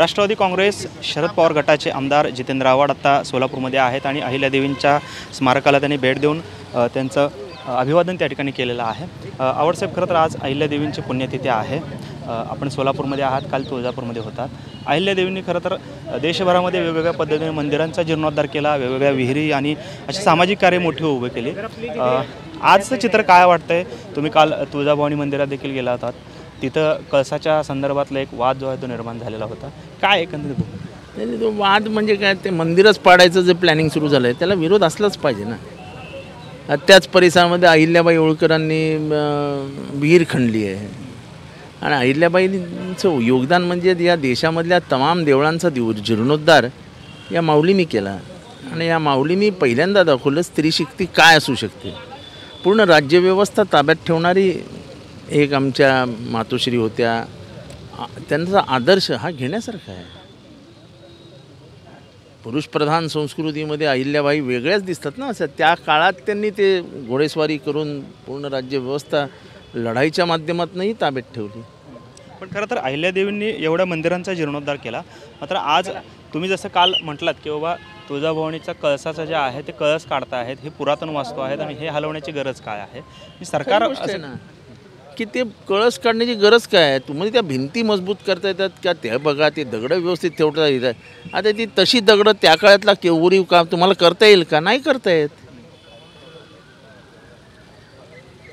राष्ट्रवादी काँग्रेस शरद पवार गटाचे आमदार जितेंद्र आव्हाड आता सोलापूरमध्ये आहेत आणि अहिल्यादेवींच्या स्मारकाला त्यांनी भेट देऊन त्यांचं अभिवादन त्या ठिकाणी केलेलं आहे। आव्हाड साहेब, खरं तर आज अहिल्यादेवींची पुण्यतिथी आहे। आपण सोलापूरमध्ये आहात, काल तुळजापूरमध्ये होतात। अहिल्यादेवींनी खरं तर देशभरामध्ये वेगवेगळ्या पद्धतीने मंदिरांचा जीर्णोद्धार केला, वेगवेगळ्या विहिरी आणि अशी सामाजिक कार्य मोठी उभे केली। आजचं चित्र काय वाटतंय? तुम्ही काल तुळजाभवानी मंदिरात देखील गेला होतात, तिथं कळसाच्या संदर्भातला एक वाद जो आहे तो निर्माण झालेला होता, काय एकंदरीत तो वाद म्हणजे काय, ते मंदिरच पाडायचं जे प्लॅनिंग सुरू झालं आहे त्याला विरोध असलाच पाहिजे ना। त्याच परिसरामध्ये अहिल्याबाई होळकरांनी विहीर खणली आहे आणि अहिल्याबाईंचं योगदान म्हणजे या देशामधल्या तमाम देवळांचा जीर्णोद्धार या माऊलींनी केला आणि या माऊलींनी पहिल्यांदा दाखवलं स्त्रीशक्ती काय असू शकते। पूर्ण राज्यव्यवस्था ताब्यात ठेवणारी एक आमच्या मातोश्री होत्या, त्यांचा आदर्श हा घेण्यासारखा आहे। पुरुषप्रधान संस्कृतीमध्ये अहिल्याबाई वेगळ्याच दिसतात ना, असं त्या काळात त्यांनी ते घोडेस्वारी करून पूर्ण राज्यव्यवस्था लढाईच्या माध्यमातूनही ताब्यात ठेवली। पण खरं तर अहिल्यादेवींनी एवढ्या मंदिरांचा जीर्णोद्धार केला, मात्र आज तुम्ही जसं काल म्हटलात की बाबा तुळजाभवानीचा कळसाचं जे आहे ते कळस काढता आहेत, हे पुरातन वास्तू आहेत आणि हे हलवण्याची गरज काय आहे? सरकार ना की ते कळस काढण्याची गरज काय आहे? तुम्हाला त्या भिंती मजबूत करता येतात का? ते बघा, ते दगडं व्यवस्थित ठेवता येतात। आता ती तशी दगडं त्या काळातला केवरी काम तुम्हाला करता येईल का? नाही करता येत।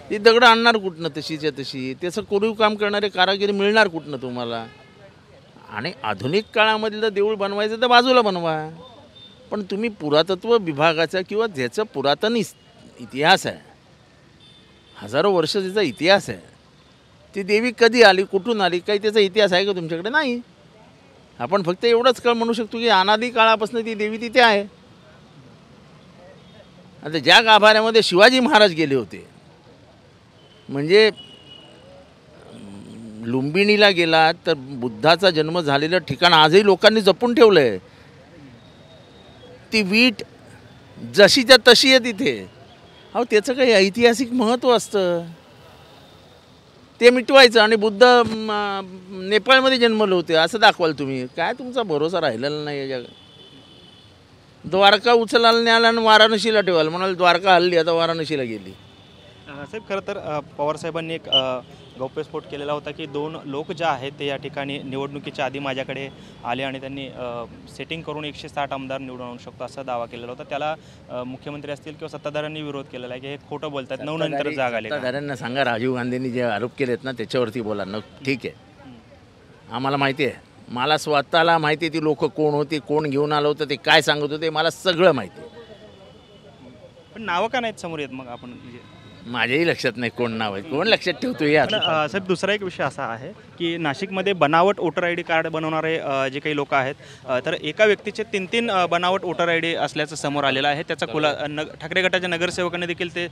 ती दगडं आणणार कुठनं तशीच्या तशी? त्याचं कोरीव काम करणारे कारागिरी मिळणार कुठनं तुम्हाला? आणि आधुनिक काळामधलं देऊळ बनवायचं तर बाजूला बनवा, पण तुम्ही पुरातत्व विभागाचा किंवा ज्याचं पुरातन इतिहास आहे, हजारो वर्ष त्याचा इतिहास आहे, ती देवी कधी आली, कुठून आली, काही त्याचा इतिहास आहे का तुमच्याकडे? नाही। आपण फक्त एवढंच म्हणू शकतो की अनादी काळापासून ती देवी तिथे आहे। आता ज्या गाभाऱ्यामध्ये शिवाजी महाराज गेले होते, म्हणजे लुंबिनीला गेला तर बुद्धाचा जन्म झालेलं ठिकाण आजही लोकांनी जपून ठेवलं आहे। ती वीट जशीच्या तशी आहे तिथे। अहो, त्याचं काही ऐतिहासिक महत्त्व असतं, ते मिटवायचं आणि बुद्ध नेपाळमध्ये जन्मले होते असं दाखवाल तुम्ही? काय तुमचा भरोसा राहिलेला नाही या जगात। द्वारका उचलायला न्याला आणि वाराणसीला ठेवाल, म्हणाल द्वारका हल्ली, आता वाराणसीला गेली। साहेब, खरं तर पवारसाहेबांनी एक गौप्यस्फोट केलेला होता की 2 लोक जे आहेत ते या ठिकाणी निवडणुकीच्या आधी माझ्याकडे आले आणि त्यांनी सेटिंग करून 160 आमदार निवडून आणू शकतो असा दावा केलेला होता। त्याला मुख्यमंत्री असतील किंवा सत्ताधाऱ्यांनी विरोध केलेला आहे की हे खोटं बोलतात, 9 नंतर जाग आले। सत्ताधाऱ्यांना सांगा, राजीव गांधींनी जे आरोप केलेत ना त्याच्यावरती बोला ना। ठीक आहे, आम्हाला माहिती आहे, मला स्वतःला माहिती आहे ती लोक कोण होती, कोण घेऊन आलं होतं, ते काय सांगत होते, मला सगळं माहिती आहे। पण नावं का नाहीत समोर येत मग? आपण माझ्याही लक्षात नाही कोण नाव आहे, कोण लक्षात ठेवतो या। साहेब, दुसरा एक विषय असा आहे की नाशिकमध्ये बनावट वोटर ID कार्ड बनवणारे जे काही लोक आहेत, तर एका व्यक्तीचे 3 बनावट वोटर ID असल्याचं समोर आलेलं आहे। त्याचा ठाकरे गटाच्या नगरसेवकांनी देखील ते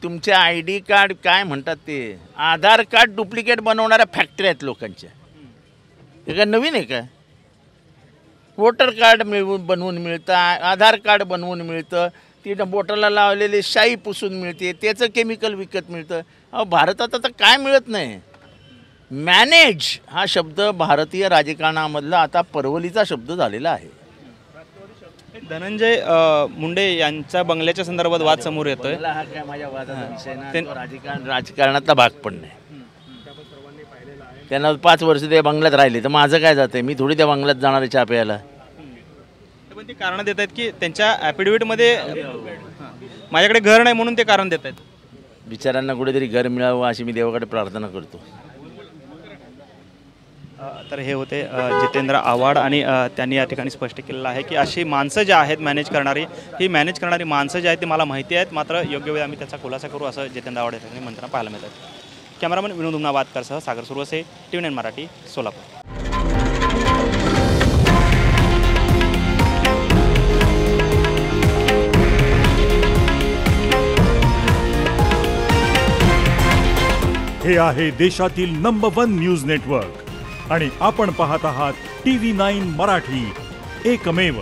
तुमचे ID कार्ड काय म्हणतात ते आधार कार्ड डुप्लिकेट बनवणाऱ्या फॅक्टरी आहेत लोकांच्या। हे काय नवीन आहे का? वोटर कार्ड बनवून मिळतं, आधार कार्ड बनवून मिळतं, ती बोटाला लावलेली शाई पुसून मिळते, त्याचं केमिकल विकत मिळतं। अहो, भारतात आता काय मिळत नाही? मॅनेज हा शब्द भारतीय राजकारणामधला आता परवलीचा शब्द झालेला आहे। धनंजय मुंडे यांच्या बंगल्याच्या संदर्भात वाद समोर येतोय। हा काय माझ्या वादाचा विषय ना, राजकारणातला भाग पण नाही। त्यांना 5 वर्ष त्या बंगल्यात राहिले तर माझं काय जातंय? मी थोडी त्या बंगल्यात जाणार आहे चहा प्यायला। पण ती कारण देत आहेत की त्यांच्या ॲफिडेव्हिटमध्ये माझ्याकडे घर नाही म्हणून ते कारण देत आहेत। बिचाऱ्यांना कुठेतरी घर मिळावं अशी मी देवाकडे प्रार्थना करतो। तर हे होते जितेंद्र आव्हाड आणि त्यांनी या ठिकाणी स्पष्ट केलेलं आहे की अशी माणसं जी आहेत मॅनेज करणारी, ही मॅनेज करणारी माणसं जी आहेत ती मला माहिती आहेत, मात्र योग्य वेळी आम्ही त्याचा खुलासा करू असं जितेंद्र आव्हाड यांनी म्हणताना पाहायला मिळतात। कॅमेरामन विनोद उमनाबादकरसह सागर सुरवसे, TV9 मराठी, सोलापूर। हे आहे देशातील नंबर 1 न्यूज नेटवर्क आणि आपण पाहत आहात TV9 मराठी, एकमेव।